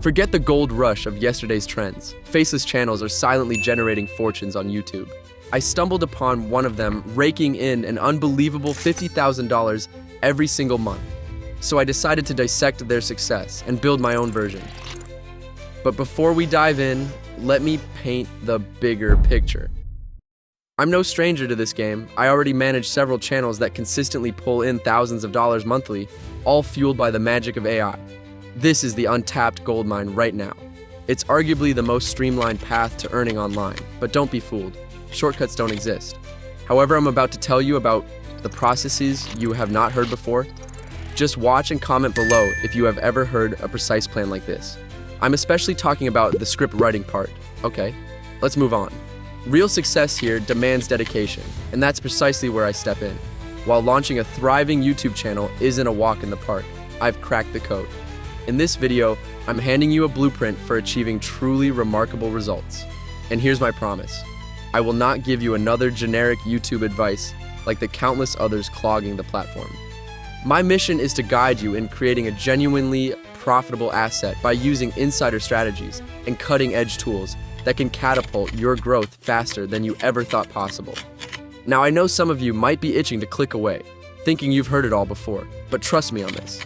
Forget the gold rush of yesterday's trends. Faceless channels are silently generating fortunes on YouTube. I stumbled upon one of them raking in an unbelievable $50,000 every single month. So I decided to dissect their success and build my own version. But before we dive in, let me paint the bigger picture. I'm no stranger to this game. I already manage several channels that consistently pull in thousands of dollars monthly, all fueled by the magic of AI. This is the untapped goldmine right now. It's arguably the most streamlined path to earning online, but don't be fooled. Shortcuts don't exist. However, I'm about to tell you about the processes you have not heard before. Just watch and comment below if you have ever heard a precise plan like this. I'm especially talking about the script writing part. Okay, let's move on. Real success here demands dedication, and that's precisely where I step in. While launching a thriving YouTube channel isn't a walk in the park, I've cracked the code. In this video, I'm handing you a blueprint for achieving truly remarkable results. And here's my promise. I will not give you another generic YouTube advice like the countless others clogging the platform. My mission is to guide you in creating a genuinely profitable asset by using insider strategies and cutting-edge tools that can catapult your growth faster than you ever thought possible. Now, I know some of you might be itching to click away, thinking you've heard it all before, but trust me on this.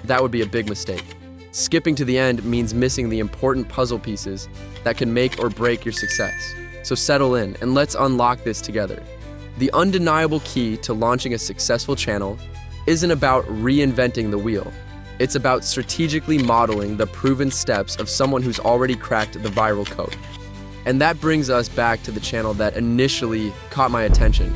That would be a big mistake. Skipping to the end means missing the important puzzle pieces that can make or break your success. So settle in and let's unlock this together. The undeniable key to launching a successful channel isn't about reinventing the wheel. It's about strategically modeling the proven steps of someone who's already cracked the viral code. And that brings us back to the channel that initially caught my attention.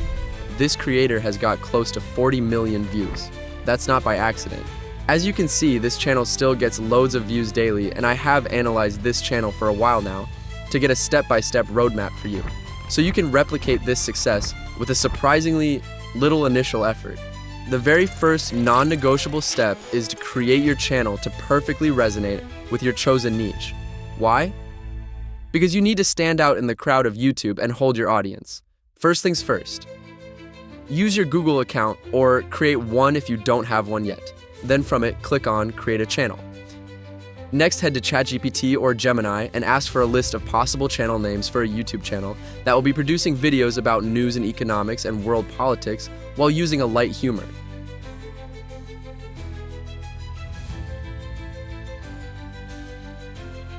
This creator has got close to 40 million views. That's not by accident. As you can see, this channel still gets loads of views daily, and I have analyzed this channel for a while now to get a step-by-step roadmap for you, so you can replicate this success with a surprisingly little initial effort. The very first non-negotiable step is to create your channel to perfectly resonate with your chosen niche. Why? Because you need to stand out in the crowd of YouTube and hold your audience. First things first. Use your Google account or create one if you don't have one yet. Then from it, click on Create a Channel. Next, head to ChatGPT or Gemini and ask for a list of possible channel names for a YouTube channel that will be producing videos about news and economics and world politics while using a light humor.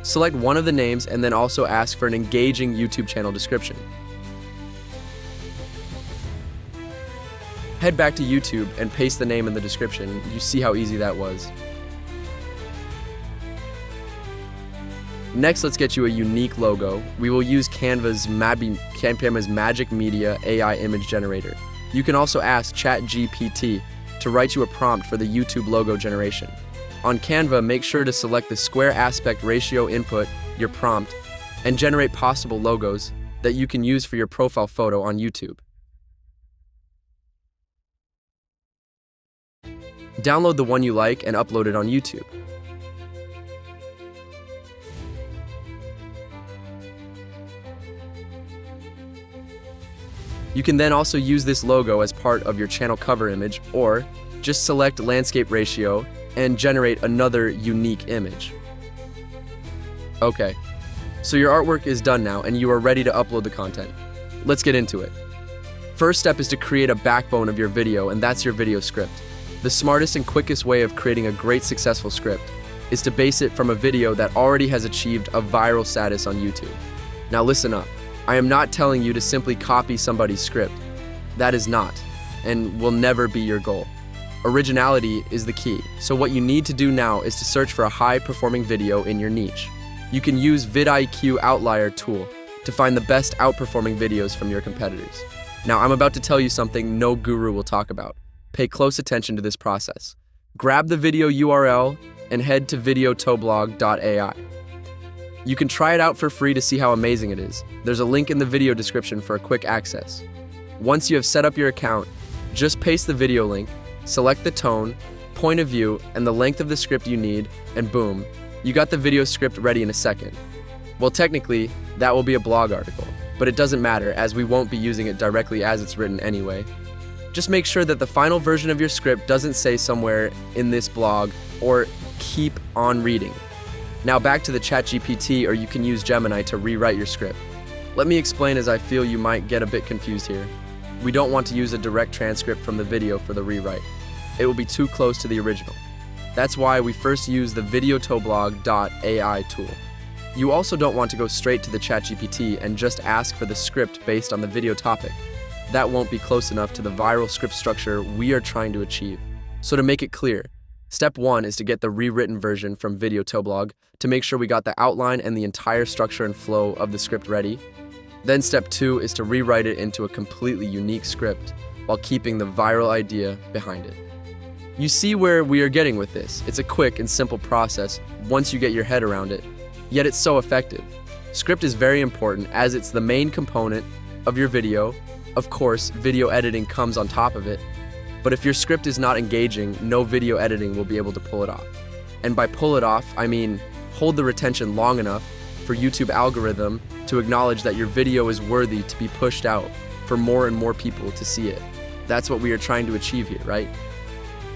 Select one of the names and then also ask for an engaging YouTube channel description. Head back to YouTube and paste the name in the description. You see how easy that was. Next, let's get you a unique logo. We will use Canva's Magic Media AI image generator. You can also ask ChatGPT to write you a prompt for the YouTube logo generation. On Canva, make sure to select the square aspect ratio input, your prompt, and generate possible logos that you can use for your profile photo on YouTube. Download the one you like and upload it on YouTube. You can then also use this logo as part of your channel cover image, or just select landscape ratio and generate another unique image. Okay, so your artwork is done now and you are ready to upload the content. Let's get into it. First step is to create a backbone of your video, and that's your video script. The smartest and quickest way of creating a great successful script is to base it from a video that already has achieved a viral status on YouTube. Now listen up. I am not telling you to simply copy somebody's script. That is not, and will never be your goal. Originality is the key, so what you need to do now is to search for a high-performing video in your niche. You can use vidIQ Outlier tool to find the best outperforming videos from your competitors. Now, I'm about to tell you something no guru will talk about. Pay close attention to this process. Grab the video URL and head to videotoblog.ai. You can try it out for free to see how amazing it is. There's a link in the video description for a quick access. Once you have set up your account, just paste the video link, select the tone, point of view, and the length of the script you need, and boom, you got the video script ready in a second. Well, technically, that will be a blog article, but it doesn't matter as we won't be using it directly as it's written anyway. Just make sure that the final version of your script doesn't say somewhere in this blog or keep on reading. Now back to the ChatGPT, or you can use Gemini to rewrite your script. Let me explain, as I feel you might get a bit confused here. We don't want to use a direct transcript from the video for the rewrite. It will be too close to the original. That's why we first use the videotoblog.ai tool. You also don't want to go straight to the ChatGPT and just ask for the script based on the video topic. That won't be close enough to the viral script structure we are trying to achieve. So to make it clear, step 1 is to get the rewritten version from Videotoblog to make sure we got the outline and the entire structure and flow of the script ready. Then step 2 is to rewrite it into a completely unique script while keeping the viral idea behind it. You see where we are getting with this. It's a quick and simple process once you get your head around it, yet it's so effective. Script is very important as it's the main component of your video. Of course, video editing comes on top of it, but if your script is not engaging, no video editing will be able to pull it off. And by pull it off, I mean hold the retention long enough for YouTube algorithm to acknowledge that your video is worthy to be pushed out for more and more people to see it. That's what we are trying to achieve here, right?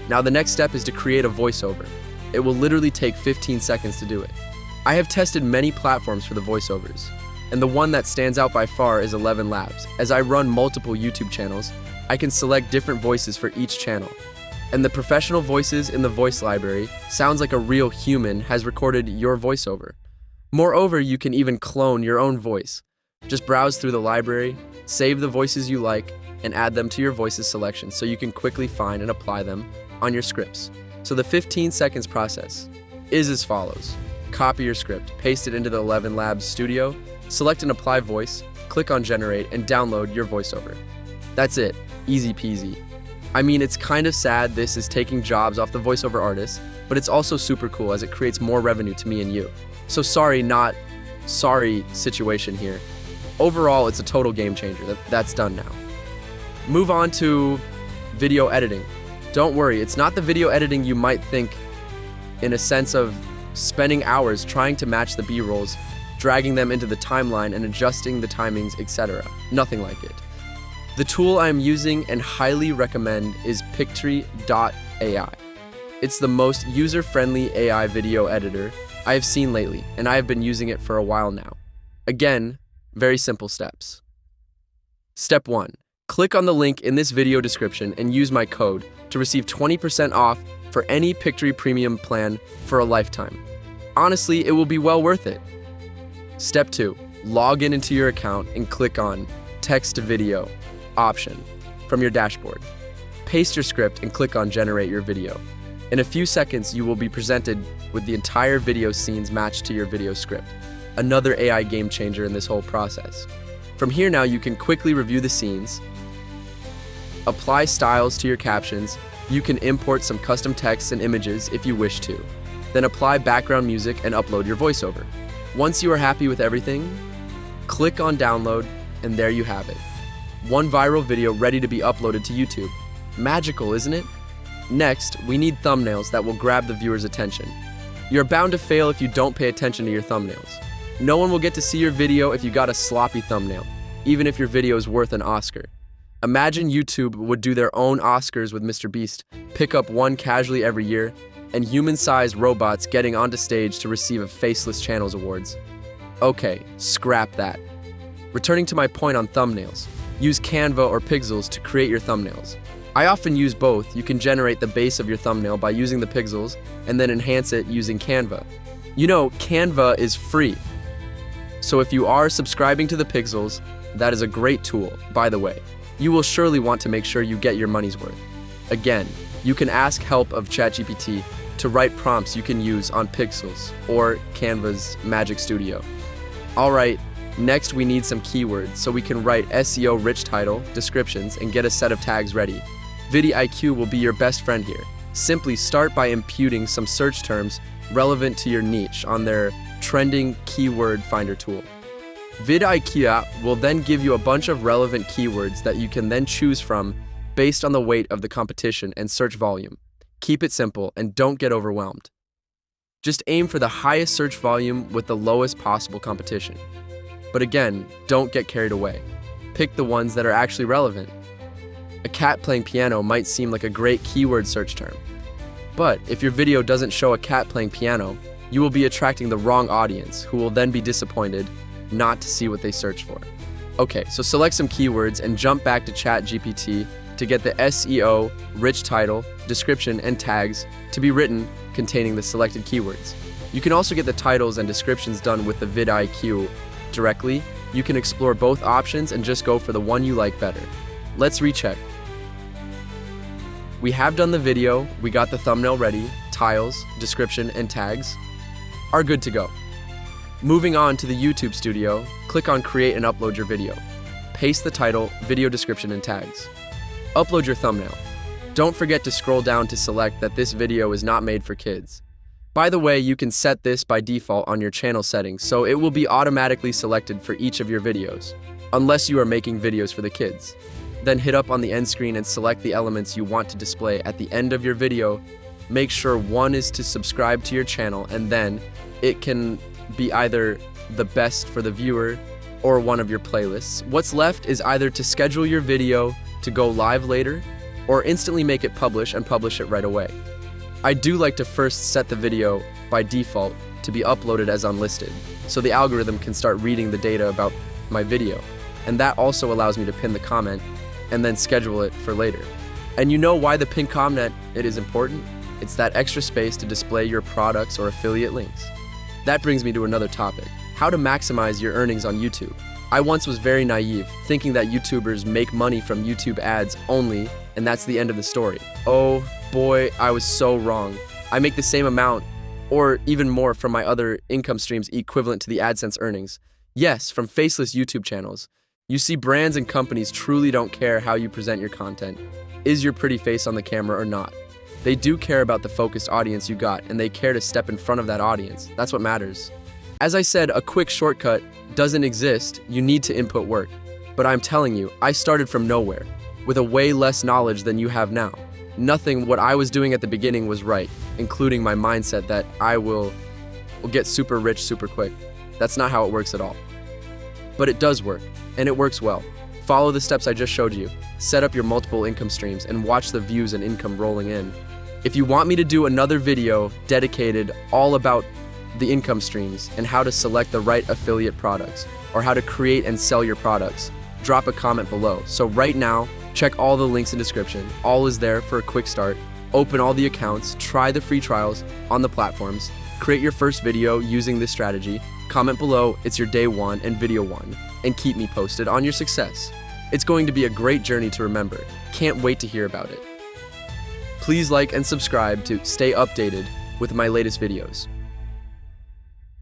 Now the next step is to create a voiceover. It will literally take 15 seconds to do it. I have tested many platforms for the voiceovers, and the one that stands out by far is 11 Labs. As I run multiple YouTube channels, I can select different voices for each channel. And the professional voices in the voice library sounds like a real human has recorded your voiceover. Moreover, you can even clone your own voice. Just browse through the library, save the voices you like, and add them to your voices selection so you can quickly find and apply them on your scripts. So the 15 seconds process is as follows. Copy your script, paste it into the 11 Labs studio, select an apply voice, click on generate, and download your voiceover. That's it, easy peasy. I mean, it's kind of sad this is taking jobs off the voiceover artists, but it's also super cool as it creates more revenue to me and you. So sorry, not sorry situation here. Overall, it's a total game changer. That's done now. Move on to video editing. Don't worry, it's not the video editing you might think, in a sense of spending hours trying to match the B-rolls, dragging them into the timeline and adjusting the timings, etc. Nothing like it. The tool I am using and highly recommend is Pictory.ai. It's the most user-friendly AI video editor I have seen lately, and I have been using it for a while now. Again, very simple steps. Step 1. Click on the link in this video description and use my code to receive 20% off for any Pictory Premium plan for a lifetime. Honestly, it will be well worth it. Step 2. Log into your account and click on Text to Video option from your dashboard. Paste your script and click on Generate your video. In a few seconds, you will be presented with the entire video scenes matched to your video script. Another AI game changer in this whole process. From here now, you can quickly review the scenes, apply styles to your captions. You can import some custom texts and images if you wish to. Then apply background music and upload your voiceover. Once you are happy with everything, click on download, and there you have it. One viral video ready to be uploaded to YouTube. Magical, isn't it? Next, we need thumbnails that will grab the viewer's attention. You're bound to fail if you don't pay attention to your thumbnails. No one will get to see your video if you got a sloppy thumbnail, even if your video is worth an Oscar. Imagine YouTube would do their own Oscars with Mr. Beast, pick up one casually every year, and human-sized robots getting onto stage to receive a Faceless Channels Awards. Okay, scrap that. Returning to my point on thumbnails, use Canva or Pixels to create your thumbnails. I often use both. You can generate the base of your thumbnail by using the Pixels and then enhance it using Canva. You know, Canva is free. So if you are subscribing to the Pixels, that is a great tool, by the way. You will surely want to make sure you get your money's worth. Again, you can ask help of ChatGPT to write prompts you can use on Pixels or Canva's Magic Studio. Alright, next we need some keywords so we can write SEO-rich title, descriptions, and get a set of tags ready. vidIQ will be your best friend here. Simply start by imputing some search terms relevant to your niche on their trending keyword finder tool. vidIQ will then give you a bunch of relevant keywords that you can then choose from based on the weight of the competition and search volume. Keep it simple and don't get overwhelmed. Just aim for the highest search volume with the lowest possible competition. But again, don't get carried away. Pick the ones that are actually relevant. A cat playing piano might seem like a great keyword search term. But if your video doesn't show a cat playing piano, you will be attracting the wrong audience, who will then be disappointed not to see what they search for. Okay, so select some keywords and jump back to ChatGPT to get the SEO, rich title, description, and tags to be written containing the selected keywords. You can also get the titles and descriptions done with the vidIQ directly. You can explore both options and just go for the one you like better. Let's recheck. We have done the video, we got the thumbnail ready, tiles, description, and tags are good to go. Moving on to the YouTube studio, click on Create and upload your video. Paste the title, video description, and tags. Upload your thumbnail. Don't forget to scroll down to select that this video is not made for kids. By the way, you can set this by default on your channel settings, so it will be automatically selected for each of your videos, unless you are making videos for the kids. Then hit up on the end screen and select the elements you want to display at the end of your video. Make sure one is to subscribe to your channel, and then it can be either the best for the viewer or one of your playlists. What's left is either to schedule your video to go live later or instantly make it publish and publish it right away. I do like to first set the video by default to be uploaded as unlisted, so the algorithm can start reading the data about my video, and that also allows me to pin the comment and then schedule it for later. And you know why the pinned comment it is important? It's that extra space to display your products or affiliate links. That brings me to another topic, how to maximize your earnings on YouTube. I once was very naive, thinking that YouTubers make money from YouTube ads only, and that's the end of the story. Oh boy, I was so wrong. I make the same amount, or even more, from my other income streams equivalent to the AdSense earnings. Yes, from faceless YouTube channels. You see, brands and companies truly don't care how you present your content. Is your pretty face on the camera or not? They do care about the focused audience you got, and they care to step in front of that audience. That's what matters. As I said, a quick shortcut doesn't exist. You need to input work. But I'm telling you, I started from nowhere, with a way less knowledge than you have now. Nothing what I was doing at the beginning was right, including my mindset that I will get super rich super quick. That's not how it works at all. But it does work, and it works well. Follow the steps I just showed you. Set up your multiple income streams and watch the views and income rolling in. If you want me to do another video dedicated all about the income streams and how to select the right affiliate products, or how to create and sell your products, drop a comment below. So right now, check all the links in description. All is there for a quick start. Open all the accounts, try the free trials on the platforms, create your first video using this strategy, comment below it's your day one and video one, and keep me posted on your success. It's going to be a great journey to remember. Can't wait to hear about it. Please like and subscribe to stay updated with my latest videos.